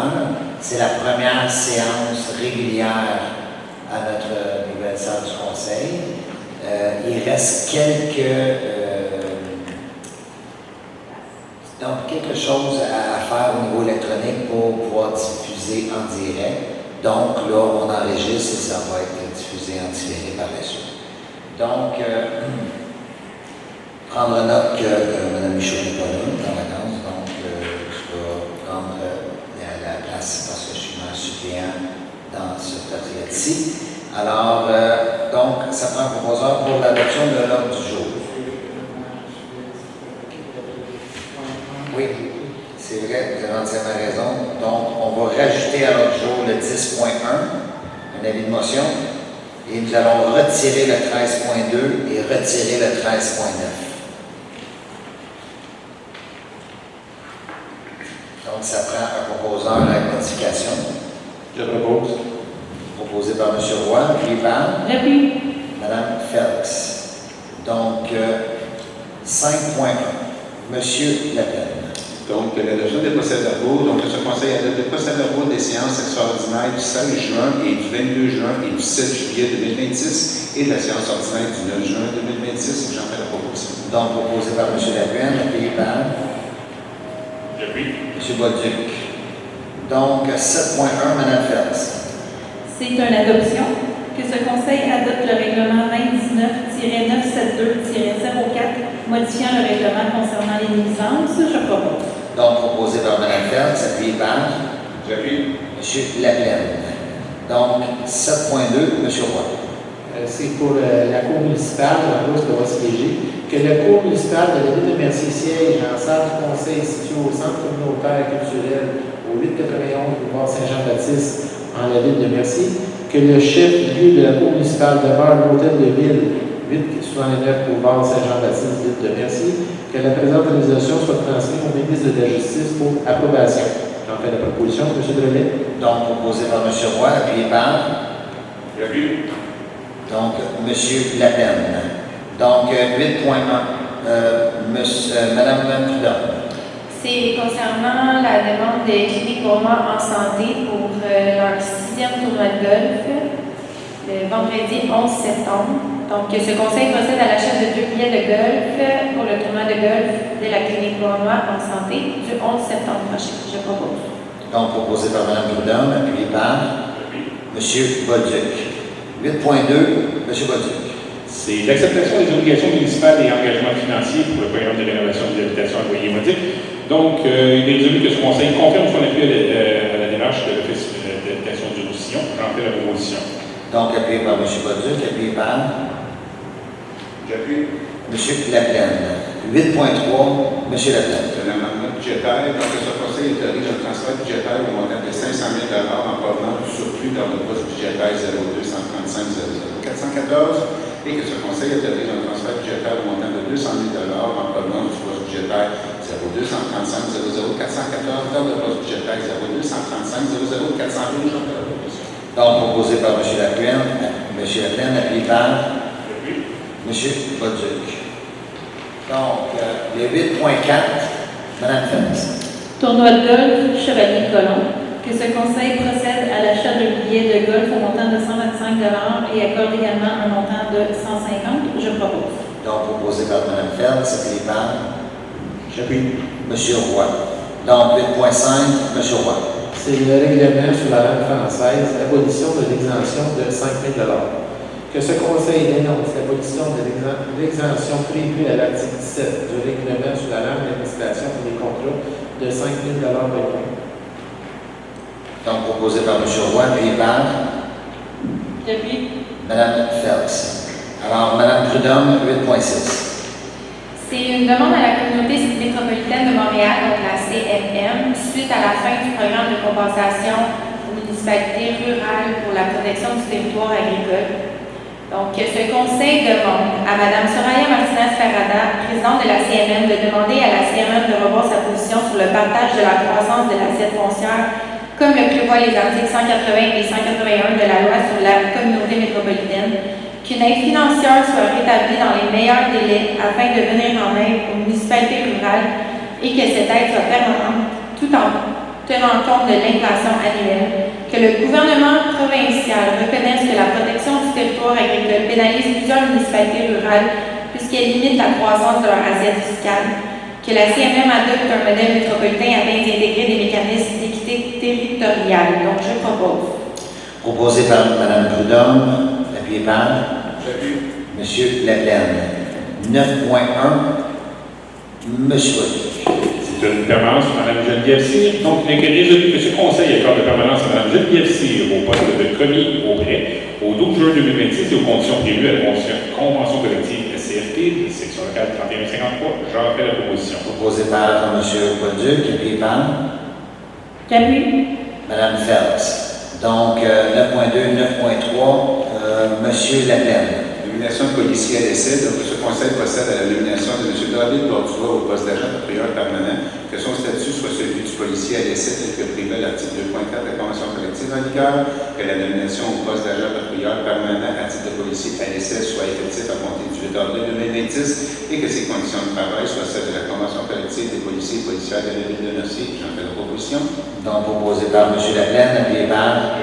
heures. C'est la première séance régulière à notre nouvelle salle du conseil. Il reste quelque chose à faire au niveau électronique pour pouvoir diffuser en direct. Donc là, on enregistre et ça va être diffusé en différé par la suite. Donc, prendre note que Mme Michaud n'est pas là, en vacances, donc je vais prendre la place parce que je suis un suppléant dans ce patriote-ci. Alors, donc, ça prend un proposeur pour l'adoption de l'ordre du jour. Oui, c'est vrai, vous avez entièrement raison. Donc, on va rajouter à l'ordre du jour le 10.1, un avis de motion, et nous allons retirer le 13.2 et retirer le 13.9. Donc, ça prend un proposeur à la modification. Je propose. Proposé par M. Roy, puis par Mme Phelps. Donc, 5.1. M. Laplaine. Donc, l'adoption des procès-verbaux. Donc, ce conseil adopte les procès-verbaux des séances extraordinaires du 16 juin et du 22 juin et du 7 juillet 2026 et de la séance ordinaire du 9 juin 2026. J'en fais la proposition. Donc, proposé par M. Laplaine, appuyé par J'appuie. M. Bolduc. Donc, 7.1, Mme Phelps. C'est une adoption que ce conseil adopte le règlement 29-972-04 modifiant le règlement concernant les nuisances. Je propose. Donc, proposé par Mme Phelps, appuyé par J'appuie. M. Laplaine. Donc, 7.2, M. Roy. C'est pour la Cour municipale, la Rose de siéger, que la Cour municipale de la ville de Mercier siège en salle du conseil située au centre communautaire et culturel au 891 boulevard Saint-Jean-Baptiste en la ville de Mercier, que le chef-lieu de la Cour municipale demeure l'hôtel de ville 869 boulevard Saint-Jean-Baptiste, ville de Mercier, que la présente autorisation soit transmise au ministre de la Justice pour approbation. J'en fais la proposition, M. Drelet. Donc, proposé par M. Roy, appuyé par J'appuie. donc M. Laplaine. Donc, 8.1, Mme Prudhomme. C'est concernant la demande des cliniques Beaumont en santé pour leur 6e tournoi de golf le vendredi 11 septembre. Donc, ce conseil procède à l'achat de 2 billets de golf pour le tournoi de golf de la clinique Beaumont en santé du 11 septembre prochain. Je propose. Donc, proposé par Mme Prudhomme, appuyé par M. Bolduc. 8.2, M. Bolduc. C'est l'acceptation des obligations municipales et engagements financiers pour le programme de rénovation des habitations à loyer modique. Donc, il est résolu que ce conseil confirme son appui à la démarche de l'Office d'habitation du Roussillon. J'en fais la proposition. Donc, appuyé par M. Bolduc, appuyé par J'appuie. M. Laplaine. 8.3, M. Laplaine. C'est l'amendement budgétaire. Donc, ce conseil autorise un transfert budgétaire au montant de 500 000 en provenance du surplus dans le poste budgétaire 02 135 00 414 et que ce conseil autorise un transfert budgétaire au montant de 200 000 en provenance du poste budgétaire 02 135 00 414 dans le poste budgétaire 02 135 00 412. J'en fais la proposition. Donc, proposé par M. Laplaine, appuyé par M. Bolduc. Donc, le 8.4, Mme Phelps. Tournoi de golf Chevalier Colomb. Que ce conseil procède à l'achat de billets de golf au montant de 125 $ et accorde également un montant de 150. Je propose. Donc, proposé par Mme Phelps, appuyé par J'appuie. M. Roy. Donc, 8.5, M. Roy. C'est le règlement sur la langue française, l'abolition de l'exemption de 5 000 $. Que ce conseil dénonce l'abolition de l'exemption prévue à l'article 17 du règlement sur la langue d'administration pour les contrats de 5 000 $ par mois. Donc, proposé par M. Roy, appuyé par J'appuie. Mme Phelps. Alors, Mme Prudhomme, 8.6. C'est une demande à la communauté métropolitaine de Montréal, donc la CMM, suite à la fin du programme de compensation aux municipalités rurales pour la protection du territoire agricole. Donc, ce conseil demande à Mme Soraya Martinez-Ferrada, présidente de la CMM, de demander à la CMM de revoir sa position sur le partage de la croissance de l'assiette foncière, comme le prévoit les articles 180 et 181 de la loi sur la communauté métropolitaine, qu'une aide financière soit rétablie dans les meilleurs délais afin de venir en aide aux municipalités rurales et que cette aide soit permanente, tout tenant compte de l'inflation annuelle, que le gouvernement provincial reconnaisse que la protection du territoire agricole pénalise plusieurs municipalités rurales puisqu'elle limite la croissance de leur assiette fiscale, que la CMM adopte un modèle métropolitain afin d'intégrer des mécanismes d'équité territoriale. Donc, je propose. Proposé par Mme Prudhomme, appuyé par M. Laplaine. 9.1, M. Bolduc. C'est une permanence de Mme Geneviève Cyr. Donc, il est résolu que ce Conseil accorde de permanence à Mme Geneviève Cyr au poste de commis auprès au 12 juin 2026 et aux conditions prévues à la convention collective SCFP, section locale 3153. J'en fais la proposition. Proposé par M. Bolduc, appuyé par J'appuie. Mme Phelps. Donc, 9.2, 9.3, M. Laplaine. Nomination de policier à l'essai. Donc, ce Conseil procède à la nomination de M. David Borduas au poste d'agent patrouilleur permanent, que son statut soit celui du policier à l'essai tel que prévu à l'article 2.4 de la Convention collective en vigueur, que la nomination au poste d'agent patrouilleur permanent à titre de policier à l'essai soit effective à compter du 8 avril 2026 et que ses conditions de travail soient celles de la Convention collective des policiers et policières de la ville de Mercier. J'en fais la proposition. Donc, proposé par M. Laplaine, appuyé par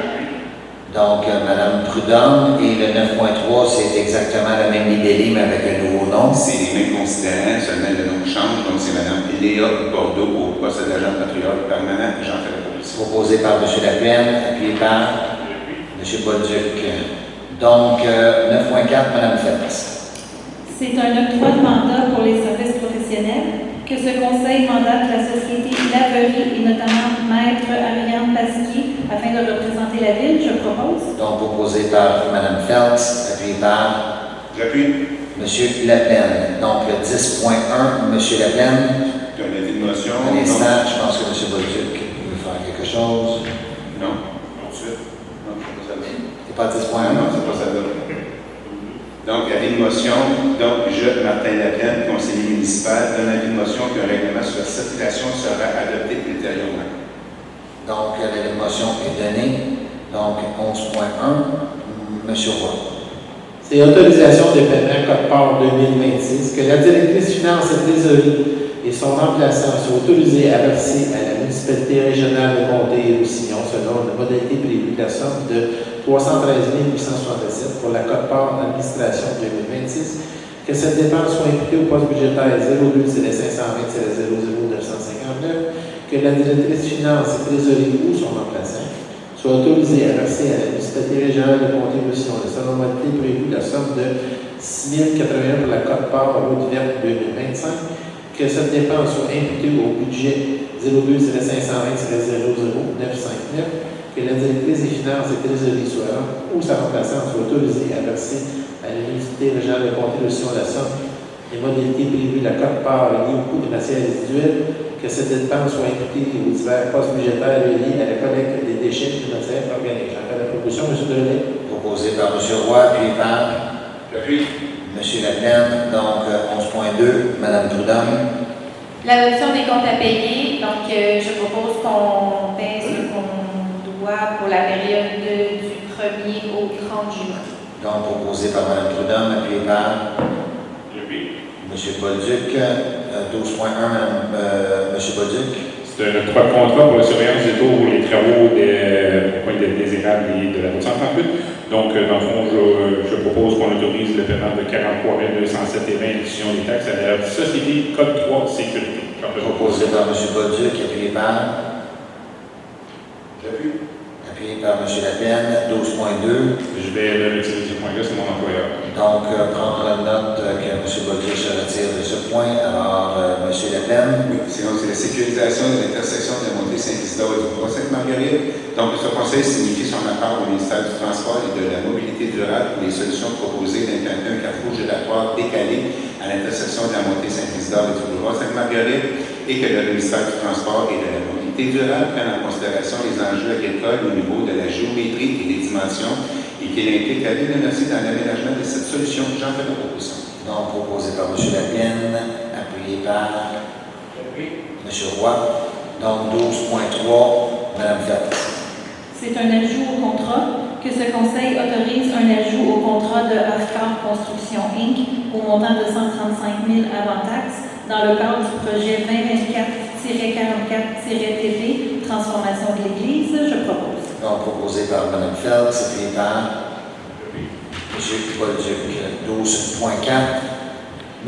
Mme Prudhomme. Et le 9.3, c'est exactement la même idée, mais avec un nouveau nom. C'est les mêmes considérants, seulement le nom change. Donc, c'est Mme Léa Bordeaux au poste d'agent patrouilleur permanent. J'en fais la proposition. Proposé par M. Laplaine, appuyé par M. Bolduc. Donc, 9.4, Mme Phelps. C'est un octroi de mandat pour les services professionnels que ce Conseil mandate la société Laverie et notamment Maître Ariane Pasquier afin de représenter la ville. Je propose. Donc, proposé par Mme Phelps, appuyé par J'appuie. M. Laplaine. Donc, 10.1, M. Laplaine. Tu as un avis de motion? Un instant, je pense que M. Bolduc veut faire quelque chose. Non. Tout de suite. Non, c'est pas ça. C'est pas 10.1? Non, c'est pas ça. Donc, avis de motion. Donc, je, Martin Laplaine, conseiller municipal, donne avis de motion qu'un règlement sur la circulation sera adopté ultérieurement. Donc, la motion est donnée. Donc, 11.1, M. Roy. C'est autorisation de paiement Code-Part 2026 que la directrice finance et trésorerie et son remplaçant soient autorisés à verser à la municipalité régionale de Comté et Roussillon selon la modalité prévue de la somme de 313 867 pour la Code-Part administration 2026, que cette dépense soit imputée au poste budgétaire 02-520-00959, que la directrice finance et trésorerie ou son remplaçant soit autorisé à verser à la municipalité régionale de contribution de selon la modalité prévue la somme de 6 081 pour la Code-Part route verte 2025, que cette dépense soit imputée au budget 02-520-00959, que la directrice des finances et trésorerie ou sa remplaçante soit autorisée à verser à la municipalité régionale de contribution la somme des modalités prévues de la Code-Part liée au coût des matières résiduelles, que cette dépense soit imputée aux divers postes budgétaires liés à la collecte des déchets de matières organiques. J'en fais la proposition, M. Delay. Proposé par M. Roy, appuyé par J'appuie. M. Laplaine. Donc, 11.2, Mme Prudhomme. L'adoption des comptes à payer. Donc, je propose qu'on paie ce qu'on doit pour la période du 1er au 30 juin. Donc, proposé par Mme Prudhomme, appuyé par M. Bolduc. 12.1, M. Bolduc. C'est un octroi de contrat pour la surveillance des taux pour les travaux au coin des érables et de la route 138. Donc, dans le fond, je propose qu'on autorise le paiement de 43 207,20 l'édition des taxes à la Société Code 3 Sécurité. Proposé par M. Bolduc, appuyé par J'appuie. appuyé par M. Laplaine. 12.2. Je vais le retirer de ce point-là, c'est mon employeur. Donc, prendre note que M. Bolduc se retire de ce point. Alors, M. Laplaine. Oui, sinon, c'est la sécurisation de l'intersection de la montée Saint-Isidore et du Bois Sainte-Marguerite. Donc, ce conseil signifie son apport au ministère du Transport et de la Mobilité durable pour les solutions proposées d'implanter un carrefour gélatoire décalé à l'intersection de la montée Saint-Isidore et du Bois Sainte-Marguerite et que le ministère du Transport et de la Mobilité durable prenne en considération les enjeux agricoles au niveau de la géométrie et des dimensions et qu'il implique la ville de Mercier dans l'aménagement de cette solution. J'en fais la proposition. Donc, proposé par M. Laplaine, appuyé par M. Roy. Donc, 12.3, Mme Phelps. C'est un ajout au contrat que ce Conseil autorise un ajout au contrat de Afcar Construction Inc. au montant de 135 000 avant taxes dans le cadre du projet 2024-44-TP transformation de l'Église, je propose. Donc, proposé par Mme Phelps, appuyé par M. Paul-Duc. 12.4,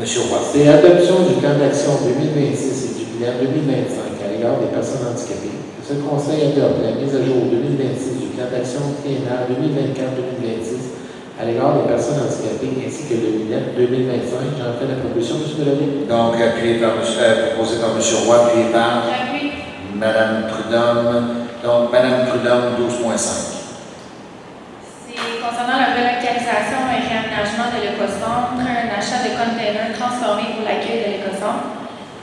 M. Roy. C'est l'adoption du plan d'action 2026 et du bilan 2025 à l'égard des personnes handicapées. Que ce Conseil adopte la mise à jour 2026 du plan d'action triennal 2024-2026 à l'égard des personnes handicapées ainsi que le bilan 2025. J'en fais la proposition, M. Delaville. Donc, proposé par M. Roy, appuyé par J'appuie. Mme Prudhomme. Donc, Mme Prudhomme, 12.5. C'est concernant la relocalisation et réaménagement de l'écocentre, un achat de containers transformés pour l'accueil de l'écocentre.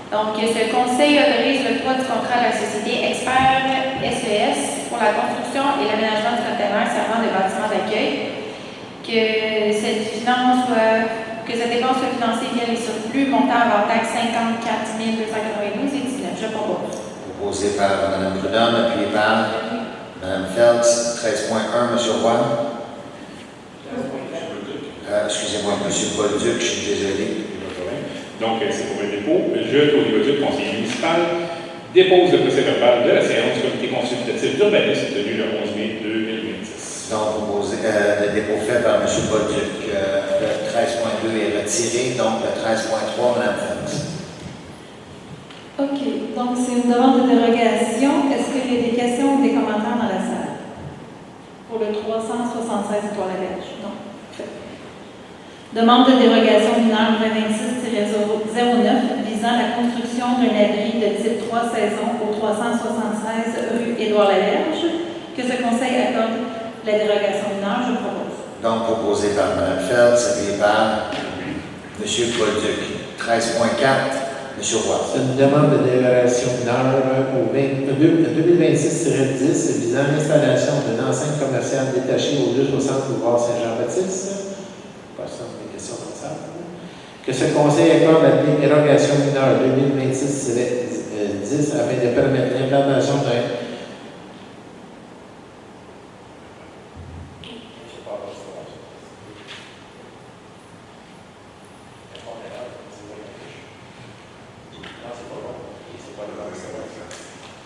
Donc, ce conseil autorise le droit du contrat de la société Expert SES pour la construction et l'aménagement du container servant de bâtiment d'accueil. Que cette dépense soit financée via les surplus montant avant taxe 54 292 et 19. Je propose. Proposé par Mme Prudhomme, appuyé par Mme Phelps. 13.1, M. Roy. Excusez-moi, M. Paul-Duc, je suis désolé. Donc, c'est pour le dépôt. Je, Tony Bauduc, conseiller municipal, dépose le procès-verbal de la séance du comité consultatif d'urbanisme tenue le 11 mai 2026. Donc, proposé, le dépôt fait par M. Paul-Duc. Le 13.2 est retiré, donc le 13.3, Mme Phelps. OK. Donc, c'est une demande de dérogation. Est-ce qu'il y a des questions ou des commentaires dans la salle? Pour le 376 Étoile-la-Berge? Non. Demande de dérogation mineure 2026-09 visant la construction d'un abri de type 3 saisons au 376 rue Édouard-Laberge. Que ce conseil accorde la dérogation mineure, je propose. Donc, proposé par Mme Phelps, appuyé par M. Paul-Duc. 13.4, M. Roy. C'est une demande de dérogation mineure au 2026-10 visant l'installation d'une enseigne commerciale détachée au 260 boulevard Saint-Jean-Baptiste. Passons des questions comme ça. Que ce conseil accorde la dérogation mineure 2026-10 afin de permettre l'implantation d'un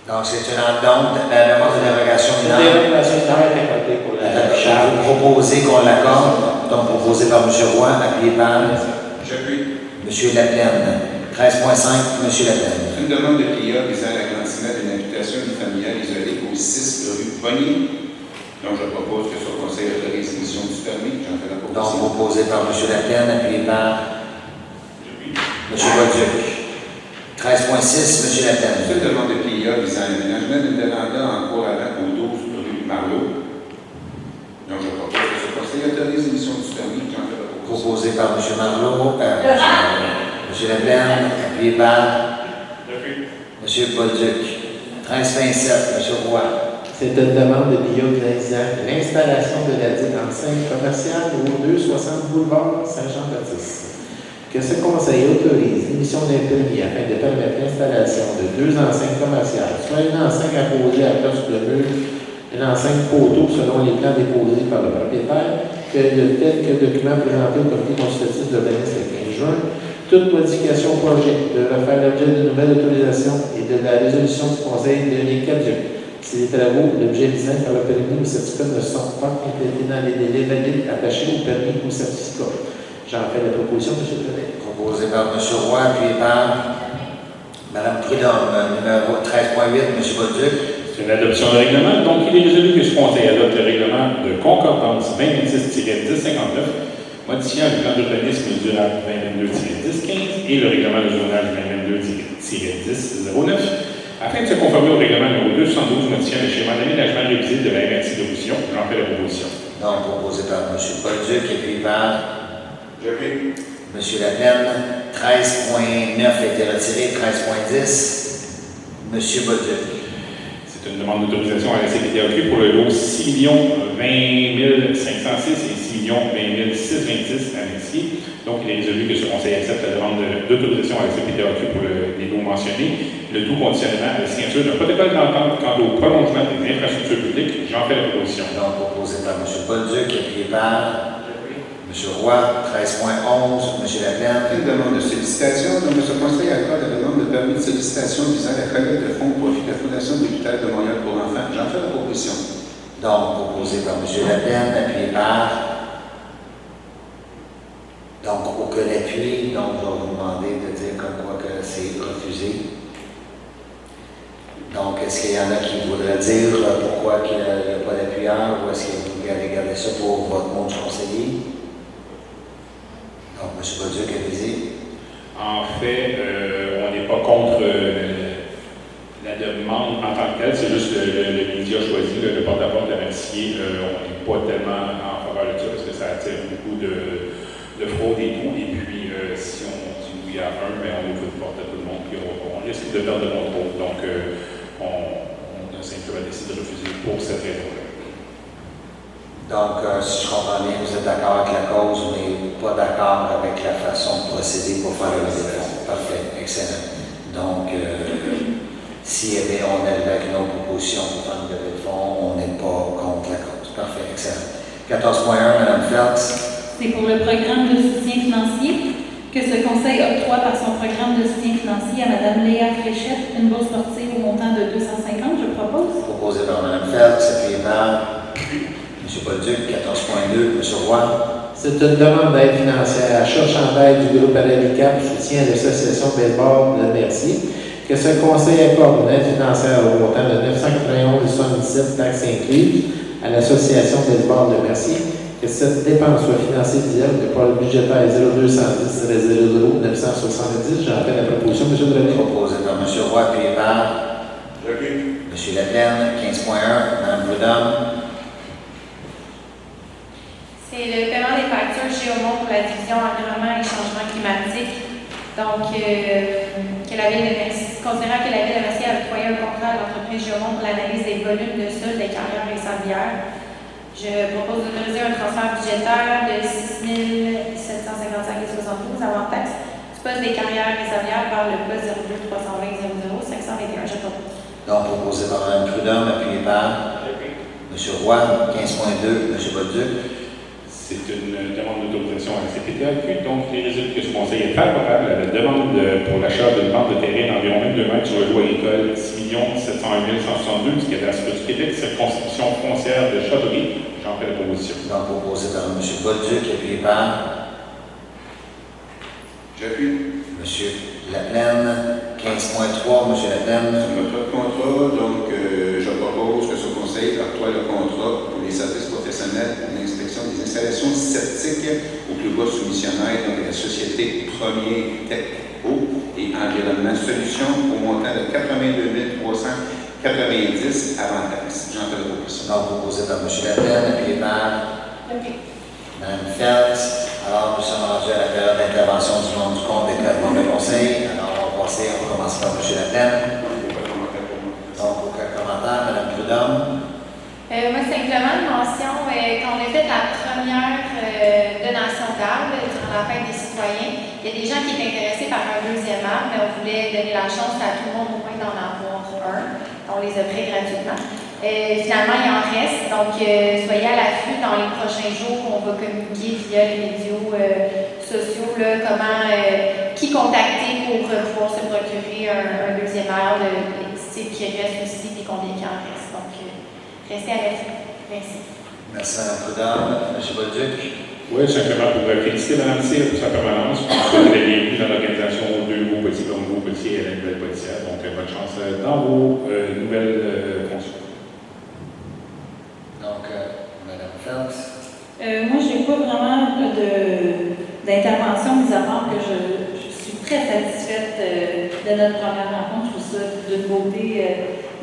Donc, c'est une demande de dérogation La mineure. dérogation mineure est accordée pour la charge. Vous proposez qu'on l'accorde, donc proposé par M. Roy, appuyé par J'appuie. M. Laplaine. 13.5, M. Laplaine. Une demande de PIA visant l'agrandissement d'une habitation unifamiliale isolée au 6 rue Bonnier. Donc, je propose que ce conseil autorise l'émission du permis. J'en fais la Donc, proposition. proposé par M. Laplaine, appuyé par M. Paul-Duc. 13.6, M. Laplaine. Une demande de PIA visant l'aménagement d'une véranda en cours avant au 12 rue Marlot. Donc, je propose que ce conseil autorise l'émission du permis. J'en fais la proposition. Proposé par M. Marleau, M. Laplaine, appuyé par M. Paul-Duc. 13.27, M. Roy. C'est une demande de visant l'installation de la dite enseigne commerciale au 260 boulevard Saint-Jean-Baptiste. Que ce conseil autorise l'émission d'un permis afin de permettre l'installation de deux enseignes commerciales, soit une enseigne apposée à cloche de mur, une enseigne poteau selon les plans déposés par le propriétaire, que le tel que document présenté au comité consultatif de l'urbanisme le 15 juin, toute modification au projet devra faire l'objet d'une nouvelle autorisation et de la résolution du conseil de les 4 jours. Si les travaux, l'objet visé par le permis ou certificat ne sont pas complétés dans les délais valides attachés au permis ou certificat. J'en fais la proposition, M. le Président. Proposé par M. Roy, appuyé par Mme Prudhomme. Numéro 13.8, M. Paul-Duc. C'est une adoption de règlement. Donc, il est résolu que ce conseil adopte le règlement de concordance 2026-1059, modifiant le plan d'urbanisme durable 2022-1015 et le règlement de zonage 2022-1009, afin de se conformer au règlement numéro 272, modifiant le schéma d'aménagement révisé de la MRC de Roussillon. J'en fais la proposition. Donc, proposé par M. Paul-Duc, appuyé par J'appuie. M. Laplaine. 13.9 a été retiré. 13.10, M. Paul-Duc. C'est une demande d'autorisation à la CPDAQ pour le lot 6 20 506 et 6 20 626 annexés. Donc, il est résolu que ce conseil accepte la demande d'autorisation à la CPDAQ pour les lots mentionnés, le tout conditionnellement à la signature d'un protocole d'entente quant au prolongement des infrastructures publiques. J'en fais la proposition. Donc, proposé par M. Paul-Duc, appuyé par M. M. Roy, 13.11, M. Laplaine. Une demande de sollicitation. Donc, ce conseil accorde la demande de permis de sollicitation visant la collecte de fonds au profit de la Fondation de l'hôpital de Montréal pour enfants. J'en fais la proposition. Donc, proposé par M. Laplaine, appuyé par. Donc, aucun appui. Donc, je vais vous demander de dire comme quoi que c'est refusé. Donc, est-ce qu'il y en a qui voudraient dire pourquoi il n'y a pas d'appuyeur ou est-ce que vous allez garder ça pour votre mot de conseiller? Donc, M. Bolduc, allez-y. En fait, on n'est pas contre la demande en tant que telle, c'est juste le média choisi, le porte-à-porte de la Mercier. On n'est pas tellement en faveur de ça parce que ça attire beaucoup de fraude et tout. Et puis, si on dit oui à un, on ouvre une porte à tout le monde, puis on risque de perdre le contrôle. Donc, on a simplement décidé de refuser pour cette raison-là. Donc, si je comprends bien, vous êtes d'accord avec la cause, mais pas d'accord avec la façon de procéder pour faire le levée de fonds. Parfait, excellent. Donc, si on est avec nos propositions pour faire le levée de fonds, on n'est pas contre la cause. Parfait, excellent. 14.1, Mme Feltz. C'est pour le programme de soutien financier que ce conseil octroie par son programme de soutien financier à Mme Léa Fréchette une bourse sportive au montant de 250, je propose. Proposé par Mme Feltz, appuyé par M. Bolduc, 14.2, M. Roy. C'est une demande d'aide financière à charge en aide du groupe Handicap soutien à l'association baseball de Mercier, que ce conseil accorde une aide financière au montant de 991,77 taxes incluses à l'association baseball de Mercier, que cette dépense soit financée directement par le budgétaire 0210-00-970. J'en appelle la proposition, M. Drouin. Proposé par M. Roy, appuyé par M. Laplaine, 15.1, Mme Prudhomme. C'est le paiement des factures Géomont pour la division environnement et changement climatique. Donc, considérant que la Ville de Mercier a octroyé un contrat à l'entreprise Géomont pour l'analyse des volumes de sol des carrières et sablières, je propose d'autoriser un transfert budgétaire de 6 755,72 avant taxe du poste des carrières et sablières vers le poste 02 320 00 521. Je propose. Donc, proposé par Mme Prudhomme, appuyé par M. Roy, 15.2, M. Bolduc. C'est une demande d'autorisation à la CPTAQ. Donc, les résultats que ce conseil est favorable à la demande pour l'achat d'une bande de terrain d'environ 22 mètres sur le lot agricole 6 701 162 du cadastre du Québec, circonscription foncière de Châteauguay. J'en fais la proposition. Donc, proposé par M. Bolduc, appuyé par J'appuie. M. Laplaine, 15.3, M. Laplaine. Sur notre contrat, donc, je propose que ce conseil octroie le contrat pour les services professionnels pour l'inspection des installations sceptiques au plus bas soumissionnaire, donc la société Premier Tech Eau et Environnement Solutions au montant de 82 390 avant taxe. J'en fais la proposition. Donc, proposé par M. Laplaine, appuyé par Mme Feltz. Alors, nous sommes rendus à la période d'intervention du monde du compte des traitements de conseil. Alors, on va commencer par M. Laplaine. Donc, aucun commentaire. Mme Prudhomme. Moi, simplement une mention, quand on a fait la première donation d'arbres durant la fête des citoyens, il y a des gens qui étaient intéressés par un deuxième arbre, mais on voulait donner la chance à tout le monde au moins d'en avoir un. On les a pris gratuitement. Finalement, il en reste, donc soyez à l'affût dans les prochains jours. On va communiquer via les médias sociaux qui contacter pour pouvoir se procurer un deuxième arbre, c'est qui reste aussi et combien il en reste. Donc, restez à l'affût. Merci. Merci, Mme Prudhomme. M. Bolduc. Oui, simplement pour féliciter Mme Cyr pour sa permanence. Je pense que vous avez bienvenue dans l'organisation de nouveaux petits comme nouveaux petits et la nouvelle policière. Donc, bonne chance dans vos nouvelles fonctions. Donc, Mme Feltz. Moi, je n'ai pas vraiment d'intervention, mis à part que je suis très satisfaite de notre première rencontre. Je trouve ça d'une beauté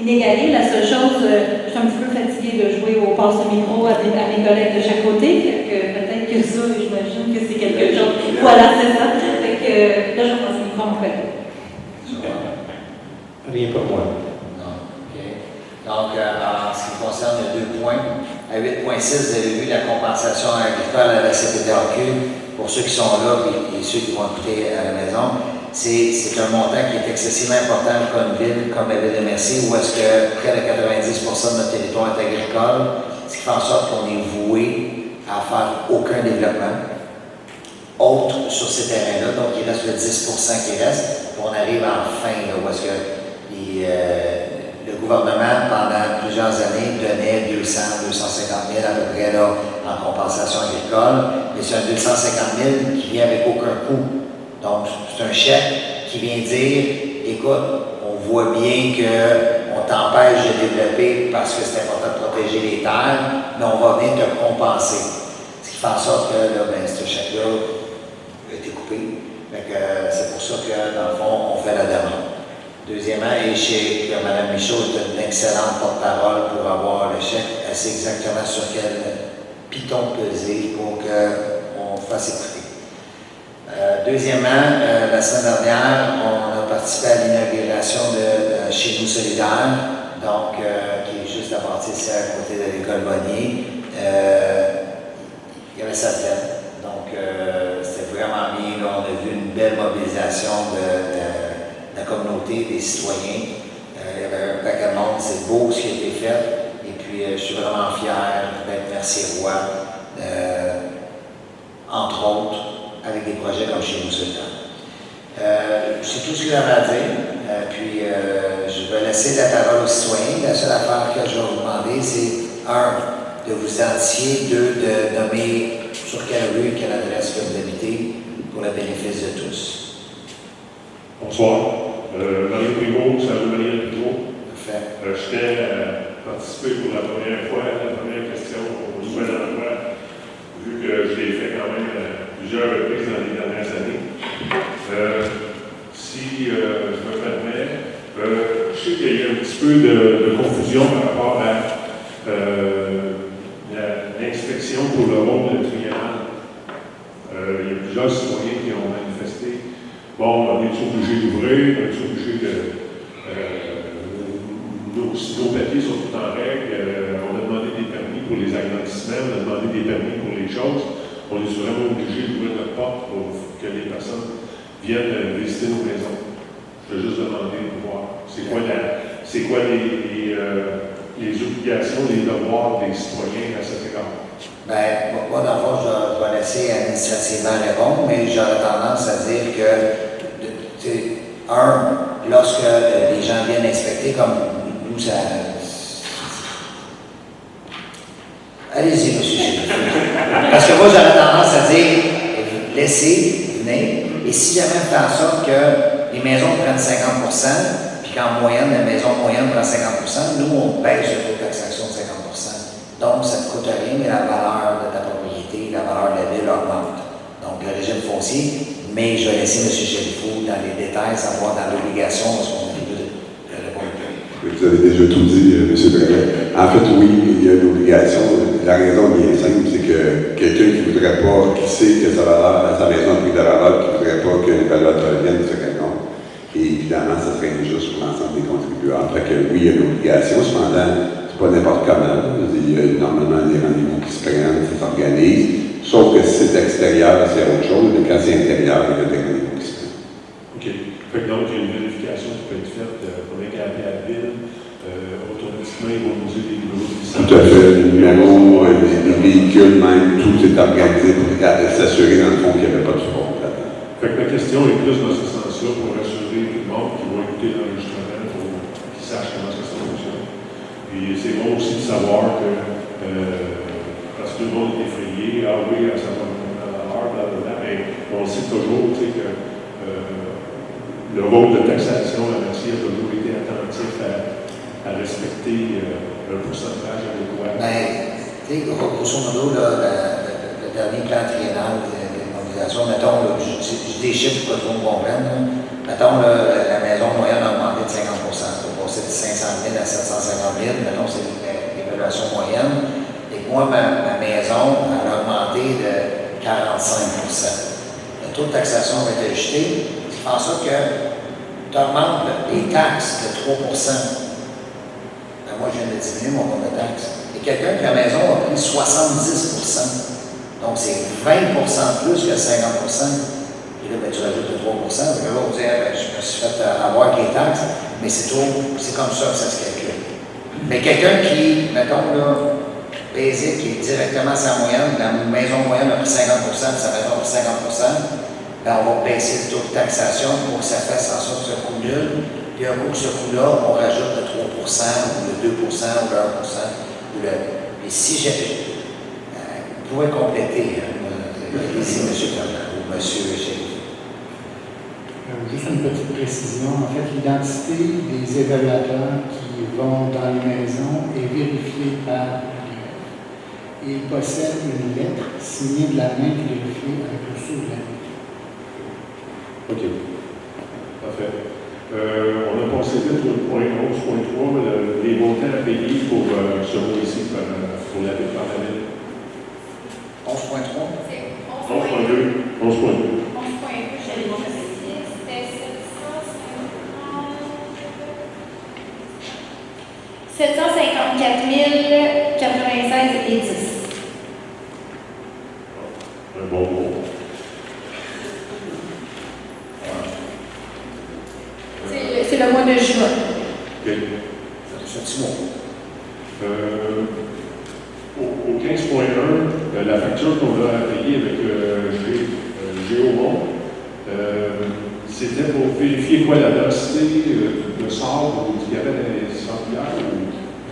inégalée. La seule chose, je suis un petit peu fatiguée de jouer au passe de micro à mes collègues de chaque côté. Peut-être que ça, j'imagine que c'est quelque chose. Voilà, c'est ça. Fait que là, je passe le micro à mon collègue. Rien pour moi. Non. OK. Donc, en ce qui concerne les 2 points, à 8.6, vous avez vu la compensation agricole à la CPTAQ. Pour ceux qui sont là et ceux qui vont écouter à la maison, c'est un montant qui est excessivement important pour une ville comme la ville de Mercier, où est-ce que près de 90% de notre territoire est agricole, ce qui fait en sorte qu'on est voué à faire aucun développement. autres sur ces terrains-là. Donc, il reste le 10% qui reste. Puis on arrive en fin, là, où est-ce que le gouvernement, pendant plusieurs années, donnait 200, 250 000 à peu près là, en compensation agricole. Mais c'est un 250 000 qui vient avec aucun coût. Donc, c'est un chèque qui vient dire, écoute, on voit bien qu'on t'empêche de développer parce que c'est important de protéger les terres, mais on va venir te compenser. Ce qui fait en sorte que là, ben, ce chèque-là a été coupé. C'est pour ça que, dans le fond, on fait la demande. Deuxièmement, et chez Mme Michaud est une excellente porte-parole pour avoir le chèque. Elle sait exactement sur quel piton peser pour qu'on fasse écouter. Deuxièmement, la semaine dernière, on a participé à l'inauguration de Chez nous solidaire, donc qui est juste à partir ici à côté de l'école Bonnier. Il y avait ça pleine. Donc, c'était vraiment bien. Là, on a vu une belle mobilisation de la communauté, des citoyens. Il y avait un paquet de monde. C'est beau ce qui a été fait. Et puis, je suis vraiment fier d'être Mercier Roy, entre autres, avec des projets comme Chez nous solidaire. C'est tout ce que j'avais à dire. Puis, je vais laisser la parole aux citoyens. La seule affaire que je vais vous demander, c'est de vous identifier, de nommer sur quelle rue, quelle adresse que vous habitez pour le bénéfice de tous. Bonsoir. Marie Primo, Saint-Marie Primo. Parfait. Je tiens à participer pour la première fois à la première question au nouvel emploi, vu que je l'ai fait quand même plusieurs reprises dans les dernières années. Si je me permets, je sais qu'il y a un petit peu de confusion par rapport à l'inspection pour le rôle triennal. Il y a plusieurs citoyens qui ont manifesté. Bon, on est obligé d'ouvrir, on est obligé de. Nos papiers sont tout en règle. On a demandé des permis pour les agrandissements, on a demandé des permis pour les choses. On est vraiment obligé d'ouvrir notre porte pour que les personnes viennent visiter nos maisons. Je vais juste demander de voir c'est quoi les obligations, les devoirs des citoyens à cet égard. Bien, moi, dans le fond, je vais laisser administrativement répondre, mais j'aurais tendance à dire que, lorsque les gens viennent inspecter, comme nous, ça. Allez-y, M. Chérif. Parce que moi, j'aurais tendance à dire, laissez, venez, et si jamais on fait en sorte que les maisons prennent 50%, puis qu'en moyenne, la maison moyenne prend 50%, nous, on baisse le taux de taxation de 50%. Donc, ça ne te coûte rien, mais la valeur de ta propriété, la valeur de la ville augmente. Donc, le régime foncier, mais je vais laisser M. Chérifou dans les détails, savoir dans l'obligation, parce qu'on a dû répondre. Vous avez déjà tout dit, M. Brevet. En fait, oui, il y a une obligation. La raison bien simple, c'est que quelqu'un qui ne voudrait pas, qui sait que sa maison a pris de la valeur, qui ne voudrait pas que l'évaluateur vienne se répondre. Et évidemment, ça serait injuste pour l'ensemble des contribuables. Fait que oui, il y a une obligation. Cependant, c'est pas n'importe comment. Il y a normalement des rendez-vous qui se prennent, qui s'organisent. Sauf que si c'est extérieur, c'est autre chose. Mais quand c'est intérieur, il y a des rendez-vous qui se prennent. OK. Fait que donc, il y a une vérification qui peut être faite pour regarder à la ville. Automatiquement, ils vont nous dire des numéros de licence. Tout à fait. Les numéros, les véhicules, même, tout est organisé pour s'assurer, dans le fond, qu'il n'y avait pas de fraude là-dedans. Fait que ma question est plus dans ce sens-là pour rassurer tout le monde qui va écouter l'enregistrement pour qu'ils sachent comment ça fonctionne. Puis c'est bon aussi de savoir que, parce que tout le monde est effrayé, ah oui, ça va mais on sait toujours que le rôle de taxation, la Mercier a toujours été attentif à respecter un pourcentage adéquat. Bien, tu sais, grosso modo, le dernier plan triennal de mobilisation, mettons, je dis des chiffres pour que tout le monde comprenne. Mettons, la maison moyenne a augmenté de 50%. On passer de 500 000 à 750 000. Mettons, c'est l'évaluation moyenne. Et moi, ma maison, elle a augmenté de 45%. Le taux de taxation va être ajusté, ce qui fait en sorte que tu augmentes les taxes de 3%. Ben moi, je viens de diminuer mon compte de taxes. Et quelqu'un qui a la maison a pris 70%. Donc, c'est 20% plus que 50%. Et là, ben, tu rajoutes le 3%. Donc là, on dit, ben, je me suis fait avoir avec les taxes, mais c'est comme ça que ça se calcule. Mais quelqu'un qui, mettons, là, basic qui est directement sans moyenne, la maison moyenne a pris 50 puis sa maison a pris 50 ben on va baisser le taux de taxation pour que ça fasse en sorte que ce coût nul. Puis un coup, ce coût-là, on rajoute le 3 ou le 2 ou le 1 Mais si j'ai. Vous pouvez compléter, ici, M. Fernand ou M. Chérif. Juste une petite précision. En fait, l'identité des évaluateurs qui vont dans les maisons est vérifiée par l'IRF. Et ils possèdent une lettre signée de la main qui est vérifiée avec le sceau de la main. OK. Parfait. On a passé vite au point 11.3, les montants à payer pour ce mot ici pour la ville par la ville. 11.3. 11.2. 11.2. 11.2, j'allais vous dire, c'était 754 096 et 10. Un bon mot. C'est le mois de juin. OK. C'est un petit mot. Au 15.1, la facture qu'on a payée avec Géomont, c'était pour vérifier quoi, la densité de sable ou qu'il y avait dans les sablières ou...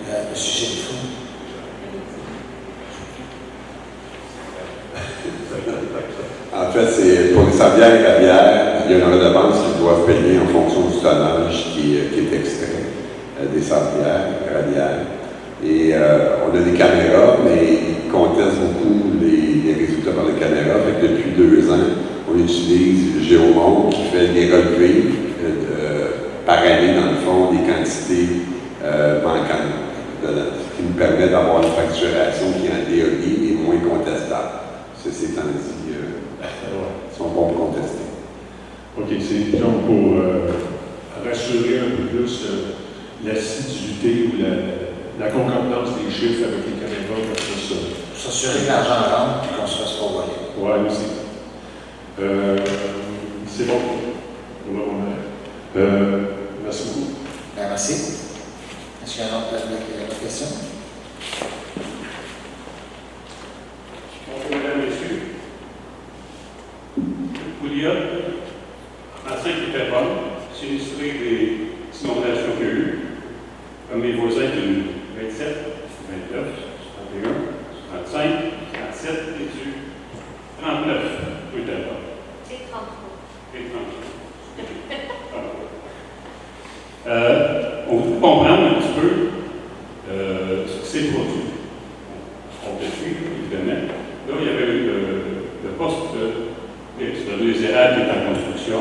M. Chérif. En fait, c'est pour les sablières et gravières, il y a une redevance qu'ils doivent payer en fonction du tonnage qui est extrait des sablières, gravières. Et on a des caméras, mais ils contestent beaucoup les résultats par les caméras. Fait que depuis 2 ans, on utilise Géomont qui fait des relevés par année, dans le fond, des quantités manquantes. Ce qui nous permet d'avoir une facturation qui, en théorie, est moins contestable. Ceci étant dit, ils sont bons pour contester. OK, c'est donc pour rassurer un peu plus l'assiduité ou la concordance des chiffres avec les caméras comme ça. S'assurer que l'argent rentre et qu'on se fasse pas voler. Oui, aussi. C'est bon. Merci beaucoup. Ben, merci. Est-ce qu'il y a une autre question? Bonjour, mesdames, messieurs. Pouliot, en 5 était bonne, sinistré des inondations qu'il y a eu, comme mes voisins du 27, 29, 31, 35, 37 et du 39, tout était bon. C'est 33. Et 33. On veut comprendre un petit peu ce qui s'est produit. On peut suivre, évidemment. Là, il y avait eu le poste les érables qui est en construction.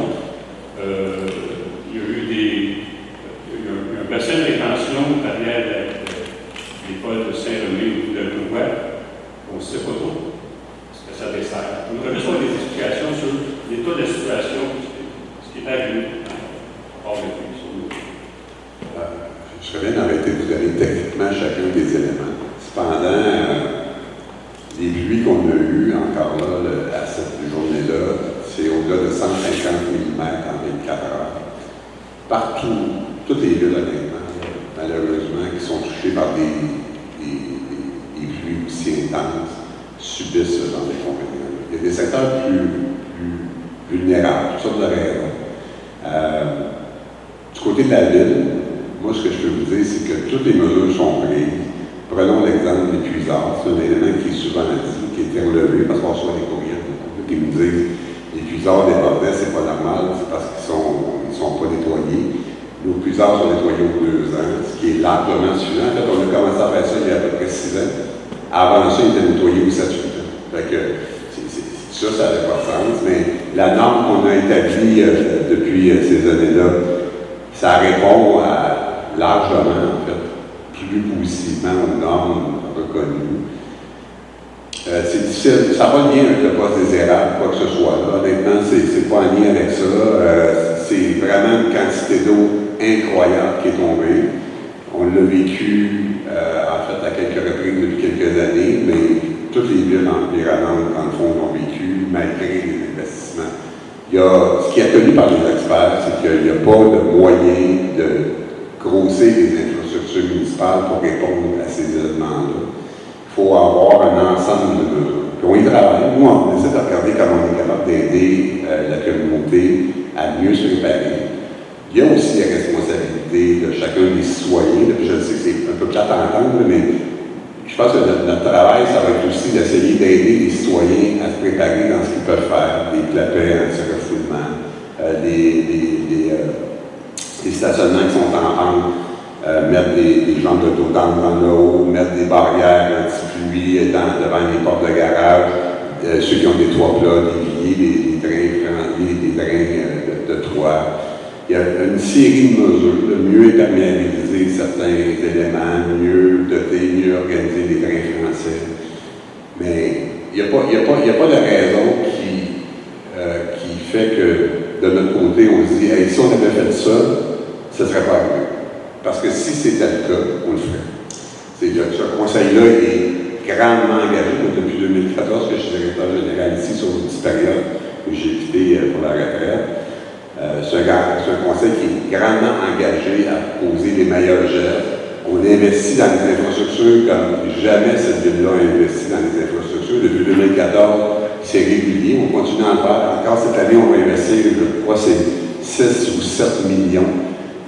Il y a eu un bassin de rétention derrière l'école de Saint-René ou de Louvois. On ne sait pas trop ce que ça dessert. On aurait besoin des explications sur l'état de la situation, ce qui est arrivé hors de plus. Je serais bien arrêté de vous donner techniquement chacun des éléments. Cependant, les pluies qu'on a eues encore là, à cette journée-là, c'est au-delà de 150 mm en 24 heures. Partout, toutes les villes, honnêtement, malheureusement, qui sont touchées par des pluies aussi intenses, subissent ce genre d'inconvénients. Il y a des secteurs plus vulnérables, toutes sortes de raisons. Du côté de la ville, moi, ce que je peux vous dire, c'est que toutes les mesures sont prises. Prenons l'exemple des puisards. C'est un élément qui est souvent dit, qui est relevé, parce qu'on reçoit des courriels qui nous disent les puisards débordés, c'est pas normal, c'est parce qu'ils sont pas nettoyés. Nos puisards sont nettoyés aux 2 ans, ce qui est largement suffisant. En fait, on a commencé à faire ça il y a à peu près 6 ans. Avant ça, ils étaient nettoyés aux 7-8 ans. Fait que ça n'avait pas de sens, mais la norme qu'on a établie depuis ces années-là, ça répond largement, en fait, plus positivement aux normes reconnues. C'est difficile, ça n'a pas de lien avec le poste des érables, quoi que ce soit. Là. Honnêtement, c'est pas en lien avec ça. C'est vraiment une quantité d'eau incroyable qui est tombée. On l'a vécu, en fait, à quelques reprises depuis quelques années, mais toutes les villes environnantes, dans le fond, l'ont vécu, malgré les investissements. Ce qui est connu par les experts, c'est qu'il n'y a pas de moyen de grossir les infrastructures municipales pour répondre à ces événements-là. Il faut ensemble de mesures. Puis on y travaille. Nous, on essaie de regarder comment on est capable d'aider la communauté à mieux se préparer. Il y a aussi la responsabilité de chacun des citoyens. Puis je sais que c'est un peu plate à entendre, mais je pense que notre travail, ça va être aussi d'essayer d'aider les citoyens à se préparer dans ce qu'ils peuvent faire, des clapets anti-refoulement, des stationnements qui sont en pente, mettre des jambes d'autodame dans l'eau, mettre des barrières anti-pluie devant les portes de garage, ceux qui ont des toits plats, des grillés, des drains de toit. Il y a une série de mesures de mieux imperméabiliser certains éléments, mieux doter, mieux organiser les drains français. Mais il n'y a pas de raison qui fait que de notre côté, on se dit hey, si on avait fait ça, ce ne serait pas arrivé. Parce que si c'était le cas, on le ferait. Ce conseil-là est grandement engagé. Moi, depuis 2014, que je suis directeur général ici sur une petite période où j'ai quitté pour la retraite. C'est un conseil qui est grandement engagé à poser les meilleurs gestes. On investit dans les infrastructures comme jamais cette ville-là a investi dans les infrastructures. Depuis 2014, c'est régulier. On continue à en faire. Encore cette année, on va investir, je crois, c'est 6 ou 7 millions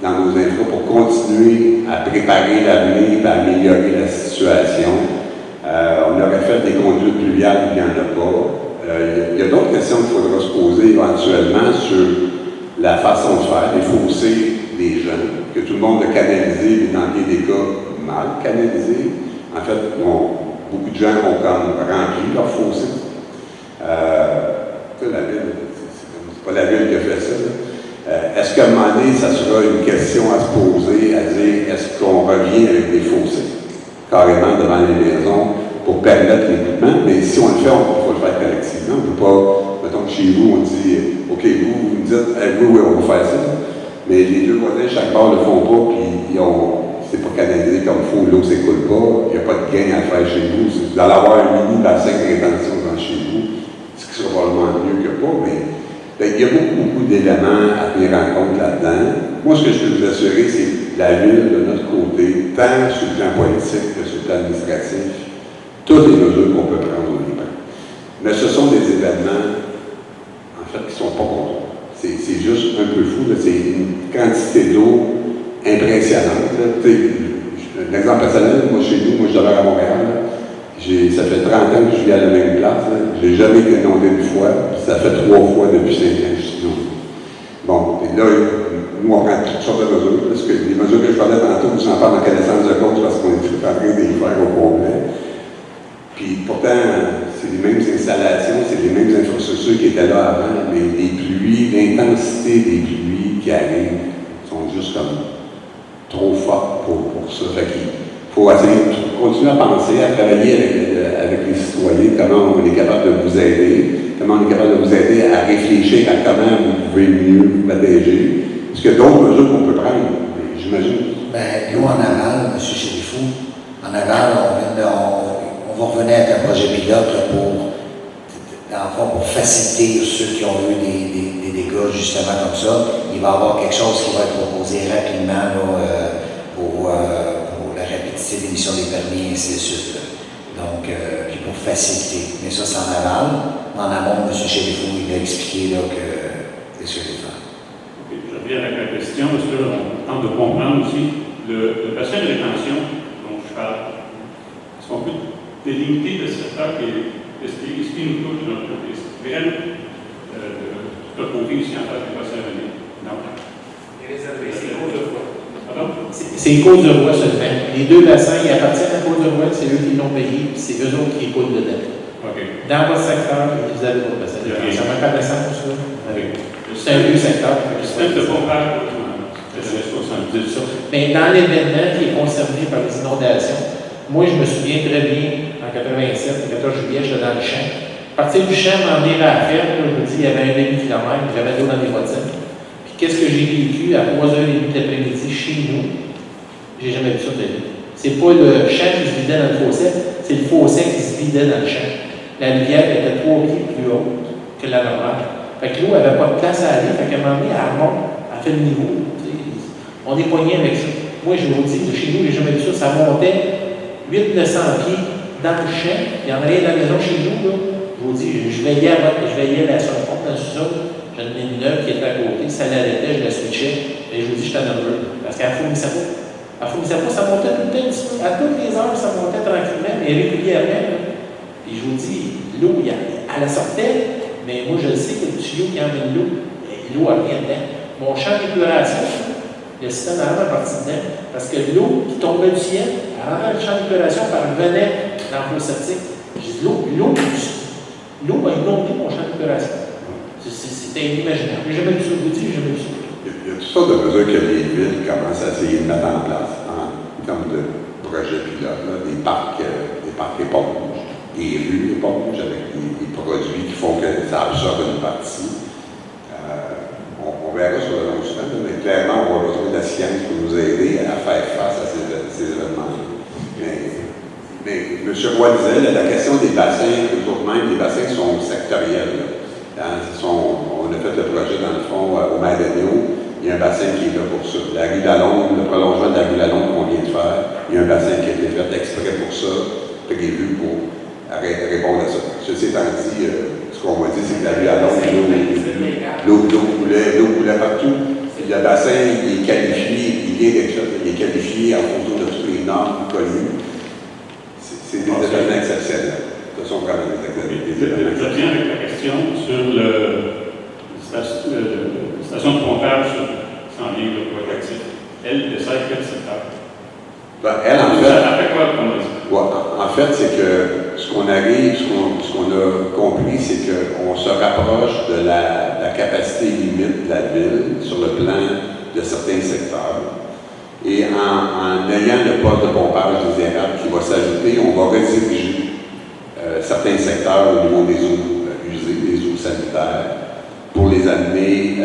dans nos infos pour continuer à préparer l'avenir et à améliorer la situation. On aurait fait des conduites pluviales, il n'y en a pas. Il y a d'autres questions qu'il faudra se poser éventuellement sur la façon de faire, les fossés des jeunes, que tout le monde a canalisé, mais dans des cas mal canalisé. En fait, beaucoup de gens ont comme rempli leur fossé. La ville, c'est pas la ville qui a fait ça. Est-ce qu'à un moment donné, ça sera une question à se poser, à dire, est-ce qu'on revient avec des fossés, carrément devant les maisons, pour permettre l'équipement? Mais si on le fait, il faut le faire collectivement. On ne peut pas, mettons que chez vous, on dit, OK, vous me dites, oui, on va faire ça. Mais les deux voisins, chaque part ne le font pas, puis c'est pas canalisé comme il faut, l'eau ne s'écoule pas, il n'y a pas de gain à faire chez vous. Vous allez avoir un mini bassin de rétention dans chez vous, ce qui sera probablement mieux que pas, mais il y a beaucoup d'éléments à tenir en compte là-dedans. Moi, ce que je peux vous assurer, c'est que la ville, de notre côté, tant sur le plan politique que sur le plan administratif, toutes les mesures qu'on peut prendre, on les prend. Mais ce sont des événements, en fait, qui ne sont pas contrôlés. C'est juste un peu fou. C'est une quantité d'eau impressionnante. Un exemple personnel, moi, chez nous, je demeure à Montréal. Ça fait 30 ans que je vis à la même place. Je n'ai jamais été inondé une fois. Puis ça fait 3 fois depuis 5 ans que je suis inondé. Bon, et là, nous, on prend toutes sortes de mesures. Parce que les mesures que je parlais tantôt, j'en parle en connaissance de cause parce qu'on est en train de les faire au complet. Puis pourtant, c'est les mêmes installations, c'est les mêmes infrastructures qui étaient là avant, mais les pluies, l'intensité des pluies qui arrivent sont juste comme trop fortes pour ça. Fait qu'il faut essayer de continuer à penser, à travailler avec les citoyens, comment on est capable de vous aider, comment on est capable de vous aider à réfléchir à comment vous pouvez mieux vous protéger. Est-ce qu'il y a d'autres mesures qu'on peut prendre? J'imagine. Bien, nous, en aval, M. Chérifou, en aval, on va revenir avec un projet pilote pour faciliter ceux qui ont eu des dégâts justement comme ça. Il va y avoir quelque chose qui va être proposé rapidement là, pour la rapidité d'émission des permis et ainsi de suite. Donc, puis pour faciliter. Mais ça, c'est en aval. En amont, M. Chérifou, il a expliqué là, que c'est ce qu'il fait. Okay, je reviens avec la question, parce que là, on tente de comprendre aussi le bassin de rétention dont je parle. Est-ce qu'on peut délimiter le secteur qui nous touche de notre côté? C'est réel de côté ici en face du bassin de non. C'est Côte-de-Roi seulement. Les deux bassins, ils appartiennent à Côte-de-Roi, c'est eux qui l'ont payé, puis c'est eux autres qui coulent dedans. Okay. Dans votre secteur, vous avez votre bassin. Ça m'a pas de sens, ça. C'est un vieux secteur. C'est de bon part, c'est 70 ça. Mais dans l'événement qui est concerné par les inondations, moi, je me souviens très bien, en 87, le 14 juillet, j'étais dans le champ. À partir du champ, m'en venir à la ferme, je me dis, il y avait un demi-kilomètre, j'avais de l'eau dans les bottines. Puis qu'est-ce que j'ai vécu à 3h30 de l'après-midi chez nous? J'ai jamais vu ça de la vie. C'est pas le champ qui se vidait dans le fossé, c'est le fossé qui se vidait dans le champ. La rivière était 3 pieds plus haute que la normale. Fait que l'eau n'avait pas de place à aller, fait qu'à un moment donné, elle remonte, elle fait le niveau. On est poigné avec ça. Moi, je vous dis, chez nous, j'ai jamais vu ça, ça montait 800-900 pieds dans le champ, puis en arrière de la maison chez nous, là, je vous dis, je veillais sur le pompe dans le sous-sol, j'en ai une neuve qui était à côté, ça l'arrêtait, je la switchais, et je vous dis, j'étais nerveux, parce qu'elle ne fournissait pas. Elle ne fournissait pas, ça montait tout le temps un petit peu. À toutes les heures, ça montait tranquillement, mais régulièrement. Là. Puis je vous dis, l'eau, elle la sortait, mais moi, je le sais que le tuyau qui emmène l'eau a rien dedans. Mon champ d'épuration, le système d'arrêt est parti dedans, parce que l'eau qui tombait du ciel, elle rentrait le champ d'épuration, puis elle revenait dans le septique. J'ai dit, l'eau a inondé mon champ d'épuration. C'était inimaginable. J'ai jamais vu ça, je vous dis, j'ai jamais vu ça. Il y a toutes sortes de mesures que les villes commencent à essayer de mettre en place en termes de projets pilotes, là, des parcs éponges, des rues éponges avec des produits qui font que ça absorbe une partie. On verra sur le long terme, mais clairement, on va besoin de la science pour nous aider à faire face à ces événements-là. Mais M. Roy disait, la question des bassins, autour de même, les bassins sont sectoriels. On a fait le projet, dans le fond, au Maire-de-Néo. Il y a un bassin qui est là pour ça. La rue Lalonde, le prolongement de la rue Lalonde qu'on vient de faire, il y a un bassin qui a été fait exprès pour ça, prévu pour répondre à ça. Ceci étant dit, ce qu'on m'a dit, c'est que la rue Lalonde, l'eau coulait partout. Le bassin, il est qualifié, il est qualifié en fonction de tous les normes connues. C'est des événements exceptionnels. Ce sont vraiment des événements. Je viens avec la question sur la station de pompage sans lien de proactif. Elle décide quel secteur. Elle, en fait. Ça fait quoi comme risque? En fait, c'est que ce qu'on a compris, c'est qu'on se rapproche de la capacité limite de la ville sur le plan de certains secteurs. Et en ayant le poste de pompage des érables qui va s'ajouter, on va rediriger certains secteurs au niveau des eaux usées, des eaux sanitaires, pour les amener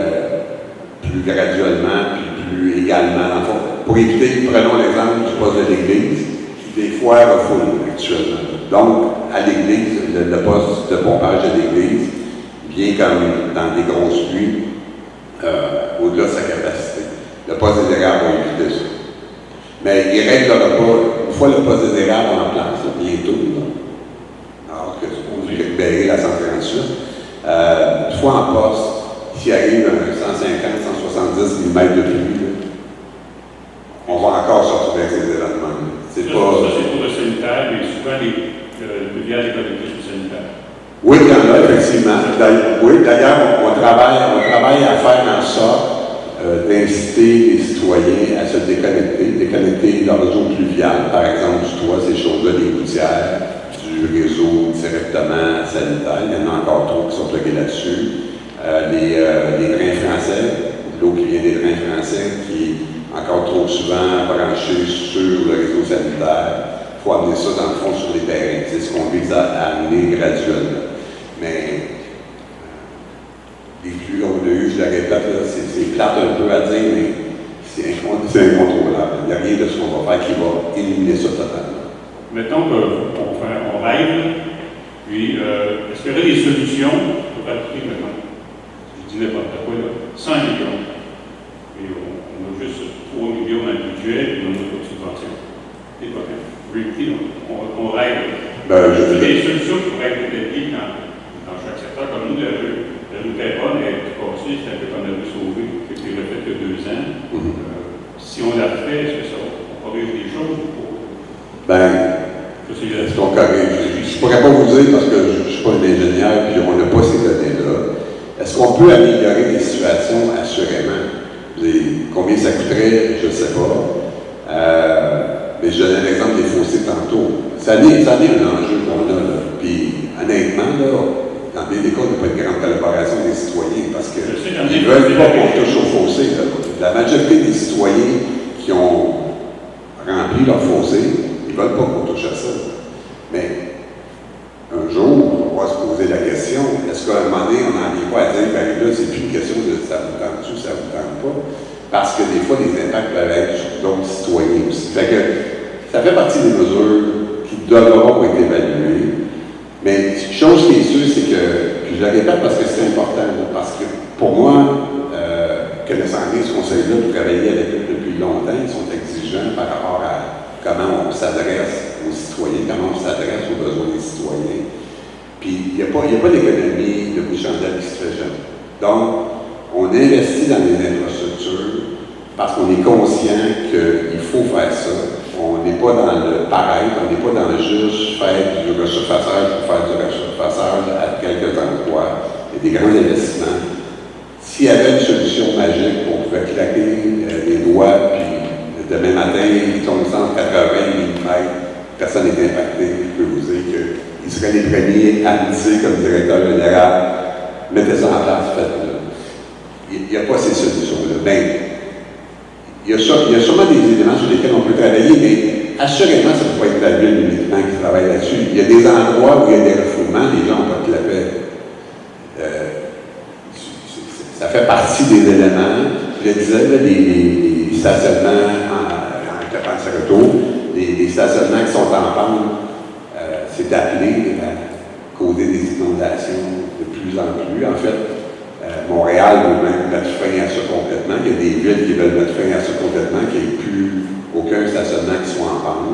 plus graduellement, puis plus également. Pour éviter, prenons l'exemple du poste de l'église, qui des fois refoule actuellement. Donc, à l'église, le poste de pompage de l'église vient comme dans des grosses pluies, au-delà de sa capacité. Le poste des érables va éviter ça. Mais il ne réglera pas, une fois le poste des érables en place, bientôt, alors que on dit récupérer la 138, une fois en poste, s'il arrive 150, 170 mm de pluie, on va encore sortir avec ces événements. C'est pour le sanitaire, mais souvent via les collectivités sanitaires. Oui, il y en a, effectivement. D'ailleurs, on travaille à faire en sorte d'inciter les citoyens à se déconnecter leurs eaux pluviales, par exemple du toit, ces choses-là, des gouttières, du réseau directement sanitaire. Il y en a encore trop qui sont plugués là-dessus. Les drains français, l'eau qui vient des drains français, qui est encore trop souvent branchée sur le réseau sanitaire. Il faut amener ça, dans le fond, sur les terrains. C'est ce qu'on vise à amener graduellement. Mais les pluies, on a eu, je la répète, c'est plate un peu à dire, mais c'est incontrôlable. Il n'y a rien de ce qu'on va faire qui va éliminer ça totalement. Mettons qu'on rêve, puis est-ce qu'il y aurait des solutions pour appliquer maintenant? Je dis n'importe quoi, là, 100 millions. Et on a juste 3 millions dans le budget, et on n'a pas de subvention. C'est pas bien. On rêve. Il y a des solutions qui pourraient être dédiées dans chaque secteur, comme nous, la rue Terrebonne est passée, c'est un peu comme la rue Sauvée, qui a été refaite il y a 2 ans. Si on l'a fait, est-ce que ça va corriger des choses ou pas? C'est ton carré. Je ne pourrais pas vous dire parce que je ne suis pas un ingénieur et on n'a pas ces données-là. Est-ce qu'on peut améliorer les situations? Assurément. Combien ça coûterait? Je ne sais pas. Mais je donnais l'exemple des fossés tantôt. Ça en est un enjeu qu'on a. Là. Puis, honnêtement, là, dans bien des cas, il n'y a pas de grande collaboration des citoyens parce qu'ils ne veulent pas qu'on touche aux fossés. Là. La majorité des citoyens qui ont rempli leur fossé, ils ne veulent pas qu'on touche à ça. Mais un jour, on va se poser la question, est-ce qu'à un moment donné, on n'en vient pas à dire, ben là, c'est plus une question de ça vous tente-tu, ça vous tente pas? Parce que des fois, les impacts peuvent être sur d'autres citoyens aussi. Fait que ça fait partie des mesures qui devront être évaluées. Mais chose qui est sûre, c'est que, puis je le répète parce que c'est important, parce que pour moi, connaissant bien ce conseil-là, de travailler avec eux depuis longtemps, ils sont exigeants par rapport à comment on s'adresse aux citoyens, comment on s'adresse aux besoins des citoyens. Puis, il n'y a pas d'économie de bout de chandelle qui se fait jamais. Donc, on investit dans les infrastructures parce qu'on est conscient qu'il faut faire ça. On n'est pas dans le pareil, on n'est pas dans le juste faire du resurfaçage pour faire du resurfaçage à quelques endroits. Il y a des grands investissements. S'il y avait une solution magique, on pouvait claquer les doigts, puis demain matin, il tombe 180 mm, personne n'est impacté. Je peux vous dire qu'ils seraient les premiers à me dire, comme directeur général, mettez ça en place, faites-le. Il n'y a pas ces solutions-là. Ben, il y a sûrement des éléments sur lesquels on peut travailler, mais assurément, ça ne peut pas être la ville uniquement qui travaille là-dessus. Il y a des endroits où il y a des refoulements, les gens n'ont pas de clapet. Ça fait partie des éléments. Je le disais, là, les stationnements en clapant de retour, les stationnements qui sont en panne, c'est appelé à causer des inondations de plus en plus. En fait, Montréal veut même mettre fin à ça complètement. Il y a des villes qui veulent mettre fin à ça complètement, qu'il n'y ait plus aucun stationnement qui soit en panne.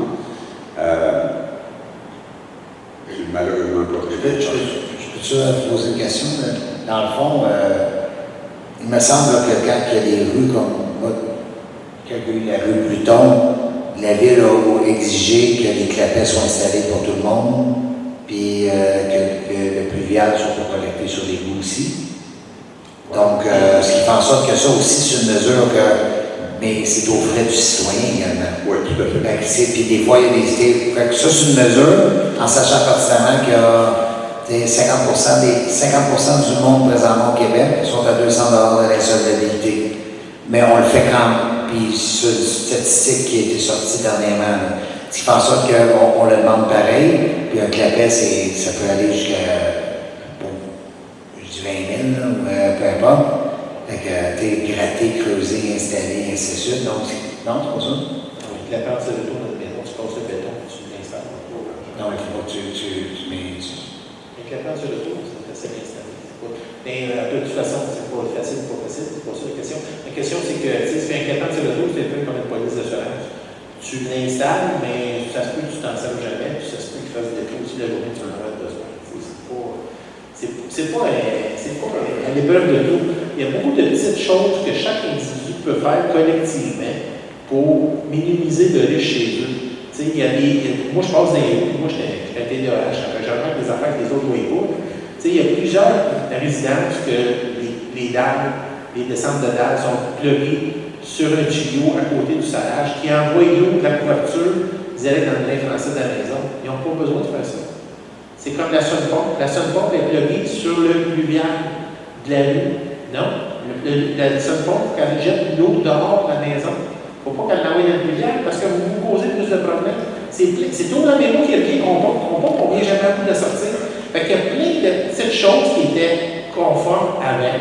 J'ai malheureusement pas très bien. Je peux-tu poser une question? Dans le fond, il me semble que quand il y a des rues comme moi, quand il y a eu la rue Pluton, la ville a exigé que les clapets soient installés pour tout le monde, puis que le pluvial soit pas collecté sur les goûts aussi. Donc, ce qui fait en sorte que ça aussi, c'est une mesure mais c'est aux frais du citoyen également. Oui, tout à fait. Puis des fois, il y a des idées. Ça, c'est une mesure, en sachant pertinemment qu'il y a 50% du monde présentement au Québec qui sont à 200 $ de l'insolvabilité. Mais on le fait quand même. Puis, c'est une statistique qui a été sortie dernièrement. Ce qui fait en sorte qu'on le demande pareil. Puis un clapet, ça peut aller jusqu'à 20 000, ou peu importe. Fait que t'es gratté, creusé, installé, ainsi de suite. Donc, non, c'est pas ça. La partie de retour de la maison, tu passes le béton, tu l'installes. Non, il faut pas que tu mets. Avec la partie de retour, c'est facile à installer. Mais de toute façon, c'est pas facile, c'est pas ça la question. La question, c'est que si tu fais un clapant de retour, c'est un peu comme une police d'assurance. Tu l'installes, mais ça se peut que tu t'en sers jamais, puis ça se peut qu'il fasse des dépôt aussi la journée que tu en auras besoin. C'est pas à l'épreuve de tout. Il y a beaucoup de petites choses que chaque individu peut faire collectivement pour minimiser le risque chez eux. Moi, je passe dans les rues, moi, j'étais à TDAH, je remarque des affaires que les autres ne voient pas. Il y a plusieurs résidences que les dalles, les descentes de dalles sont pluguées sur un tuyau à côté du salage qui envoie l'eau de la couverture direct dans le français de la maison. Ils n'ont pas besoin de faire ça. C'est comme la sonne-pompe. La sonne-pompe est pluguée sur le pluvial de la rue. Non. La sonne-pompe, quand elle jette l'eau dehors de la maison, il ne faut pas qu'elle l'envoie dans le pluvial parce que vous vous posez plus de problèmes. C'est tout dans les mots qui revient qu'on ne vient jamais à bout de sortir. Fait qu'il y a plein de petites choses qui étaient conformes avant,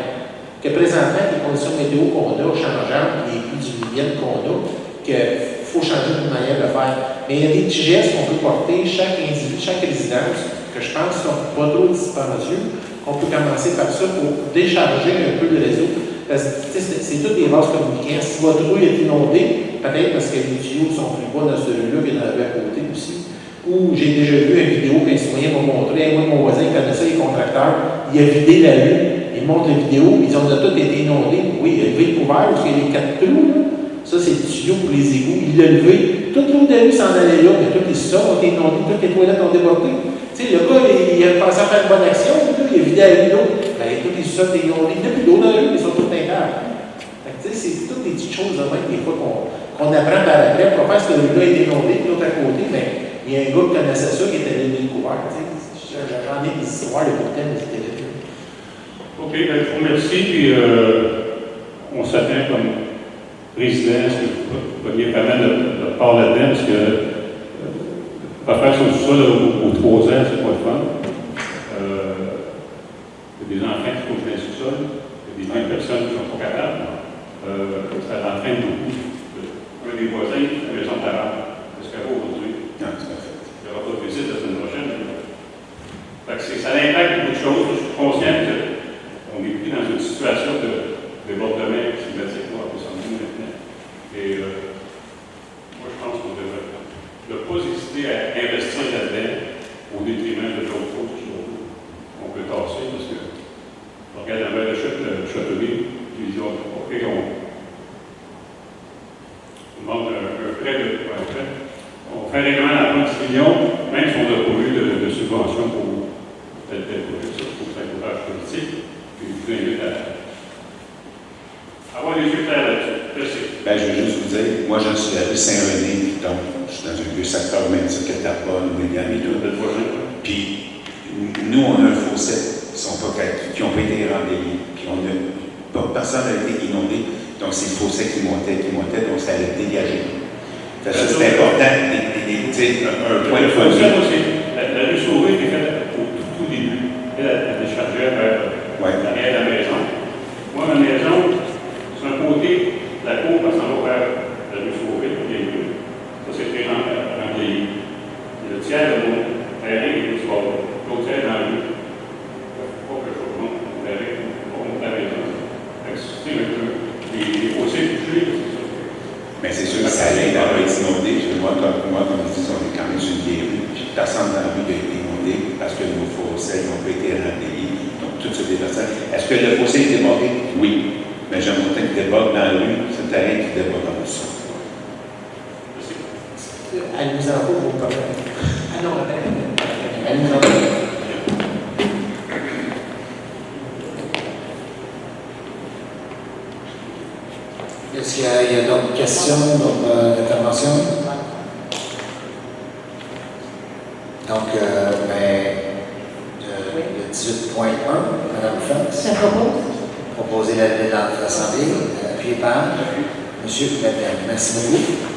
que présentement, les conditions météo qu'on a changeantes, les pluies diluviennes qu'on a, qu'il faut changer d'une manière de faire. Mais il y a des petits gestes qu'on peut porter, chaque individu, chaque résidence, que je pense sont pas trop dispendieux. On peut commencer par ça pour décharger un peu le réseau. Parce que c'est tous des vases communicants. Si votre rue est inondée, peut-être parce que les tuyaux sont plus bas dans celui-là qu'il y en avait à côté aussi. Ou j'ai déjà vu une vidéo qu'un citoyen m'a montré, moi mon voisin connaissait les contracteurs, il a vidé la rue, il montre la vidéo, ils ont tous été inondés. Oui, il a levé le couvert parce qu'il y a les 4 trous. Là. Ça, c'est le tuyau pour les égouts. Il l'a levé. Toute l'eau de la rue s'en allait là, mais tous les sols ont été inondés, toutes les toilettes ont débordé. Tu sais, le gars, il a pensé à faire une bonne action, il a vidé la rue d'eau. Ben, tous les sols étaient inondés. Il n'y a plus d'eau dans la rue, ils sont tous intables. Tu sais, c'est toutes des petites choses, même, des fois, qu'on apprend par après. Pour faire ce que le rue a été inondé, puis l'autre à côté, ben, il y a un gars qui connaissait ça, qui était allé le couvert. J'en ai des histoires, le pourtant, mais c'était là. OK, ben, je vous remercie, puis on s'attend comme président, est-ce que vous pourriez vraiment de part là-dedans, parce que faire sur tout ça aux 3 ans, c'est pas le fun. Il y a des enfants qui sont dans le sous-sol, il y a des personnes qui ne sont pas capables. Ça entraîne beaucoup. Un des voisins, la maison de parents, est-ce qu'elle va aujourd'hui? Non, tout à fait. Il n'y aura pas de visite la semaine prochaine. Ça impacte beaucoup de choses. Je suis conscient qu'on est pris dans une situation de débordement climatique, on peut s'en dire maintenant. Et moi, je pense qu'on devrait ne pas hésiter à fait un règlement à la division, même si on n'a pas eu de subvention pour tel projet. Ça, il faut faire un courage politique. Puis je vous invite à avoir les yeux clairs là-dessus. Je sais. Ben, je veux juste vous dire, moi, je suis à la rue Saint-René, donc je suis dans un vieux secteur, même ça que Tarpon, William et tout. Puis, nous, on a un fossé qui n'ont pas été remblayés. Puis, personne n'a été inondé. Donc, c'est le fossé qui montait, donc ça allait dégager. C'est important, un point de fossé. vue. La rue Sauvée était faite au tout début. Elle déchargeait vers l'arrière de la maison. Moi, ma maison, sur un côté, la cour passe en vers la rue Sauvée, les rues. Ça, c'était remblayé. Le tiers de mon terrain est du bord. L'autre tiers dans la rue. Pas que je monte avec la maison. C'est un peu les fossés touchés, c'est ça. Mais c'est sûr que ça allait dans être inondé. Moi, comme je dis, on est quand même sur une vieille rue. Puis personne dans la rue a été inondé parce que nos fossés n'ont pas été remblayés. Donc, tout se déversait. Est-ce que le fossé est débordé? Oui. Mais j'aimerais que qu'il déborde dans la rue, c'est le terrain qui déborde dans le sol. Elle nous en vaut vos problèmes. Ah non, elle nous en vaut. Est-ce qu'il y a d'autres questions, d'autres interventions? Donc, le 18.1, Mme Fox. Je propose. Proposer la levée dans l'Assemblée, appuyé par M. Lebel. Merci beaucoup.